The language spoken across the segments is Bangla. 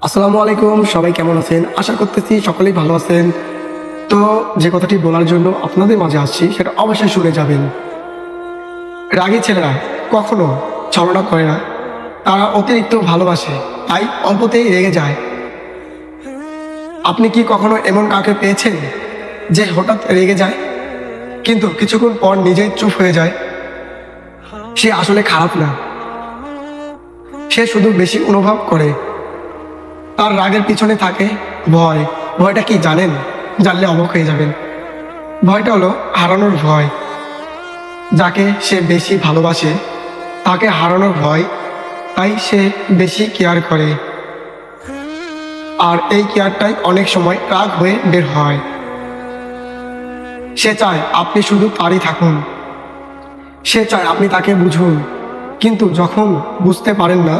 আসসালামু আলাইকুম, সবাই কেমন আছেন? আশা করতেছি সকলেই ভালো আছেন। তো যে কথাটি বলার জন্য আপনাদের মাঝে আসছি সেটা অবশ্যই শুনে যাবেন। রাগী ছেলেরা কখনো ছলনা করে না, তারা অতিরিক্ত ভালোবাসে, তাই অল্পতেই রেগে যায়। আপনি কি কখনো এমন কাউকে পেয়েছেন যে হঠাৎ রেগে যায় কিন্তু কিছুক্ষণ পর নিজেই চুপ হয়ে যায়? সে আসলে খারাপ না, সে শুধু বেশি অনুভব করে। তার রাগের পিছনে থাকে ভয়। ভয়টা কি জানেন? জানলে অবাক হয়ে যাবেন। ভয়টা হলো হারানোর ভয়। যাকে সে বেশি ভালোবাসে তাকে হারানোর ভয়, তাই সে বেশি কেয়ার করে। আর এই কেয়ারটাই অনেক সময় রাগ হয়ে বের হয়। সে চায় আপনি শুধু তারই থাকুন, সে চায় আপনি তাকে বুঝুন, কিন্তু যখন বুঝতে পারেন না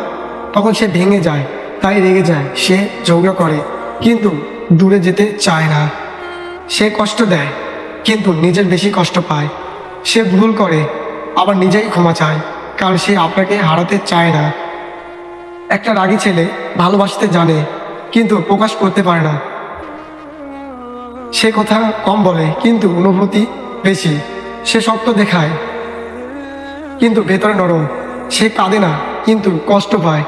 তখন সে ভেঙে যায়, তাই রেগে যায়। সে ঝগড়া করে কিন্তু দূরে যেতে চায় না। সে কষ্ট দেয় কিন্তু নিজের বেশি কষ্ট পায়। সে ভুল করে আবার নিজেই ক্ষমা চায়, কারণ সে আপনাকে হারাতে চায় না। একটা রাগী ছেলে ভালোবাসতে জানে কিন্তু প্রকাশ করতে পারে না। সে কথা কম বলে কিন্তু অনুভূতি বেশি। সে শক্ত দেখায় কিন্তু ভেতরে নরম। সে কাঁদে না কিন্তু কষ্ট পায়।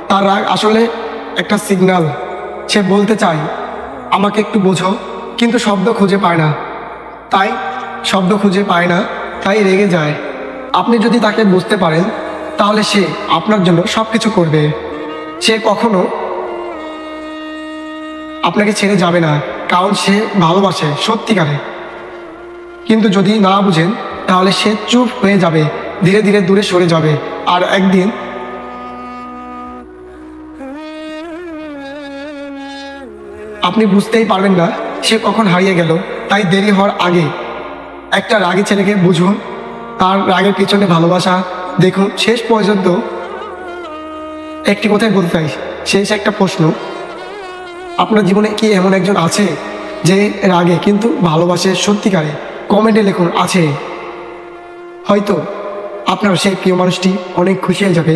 তার রাগ আসলে একটা সিগন্যাল। সে বলতে চায় আমাকে একটু বোঝো, কিন্তু শব্দ খুঁজে পায় না। তাই শব্দ খুঁজে পায় না, তাই রেগে যায়। আপনি যদি তাকে বুঝতে পারেন তাহলে সে আপনার জন্য সব কিছু করবে। সে কখনো আপনাকে ছেড়ে যাবে না, কারণ সে ভালোবাসে সত্যিকারে। কিন্তু যদি না বুঝেন তাহলে সে চুপ হয়ে যাবে, ধীরে ধীরে দূরে সরে যাবে। আর একদিন আপনি বুঝতেই পারবেন না সে কখন হারিয়ে গেল। তাই দেরি হওয়ার আগে একটা রাগী ছেলেকে বুঝুন, তার রাগের পিছনে ভালোবাসা দেখুন শেষ পর্যন্ত। একটি কথাই বলতে চাই, শেষ একটা প্রশ্ন, আপনার জীবনে কি এমন একজন আছে যে রাগে কিন্তু ভালোবাসে সত্যিকারে? কমেন্টে লিখুন আছে। হয়তো আপনার সেই প্রিয় মানুষটি অনেক খুশি হয়ে যাবে।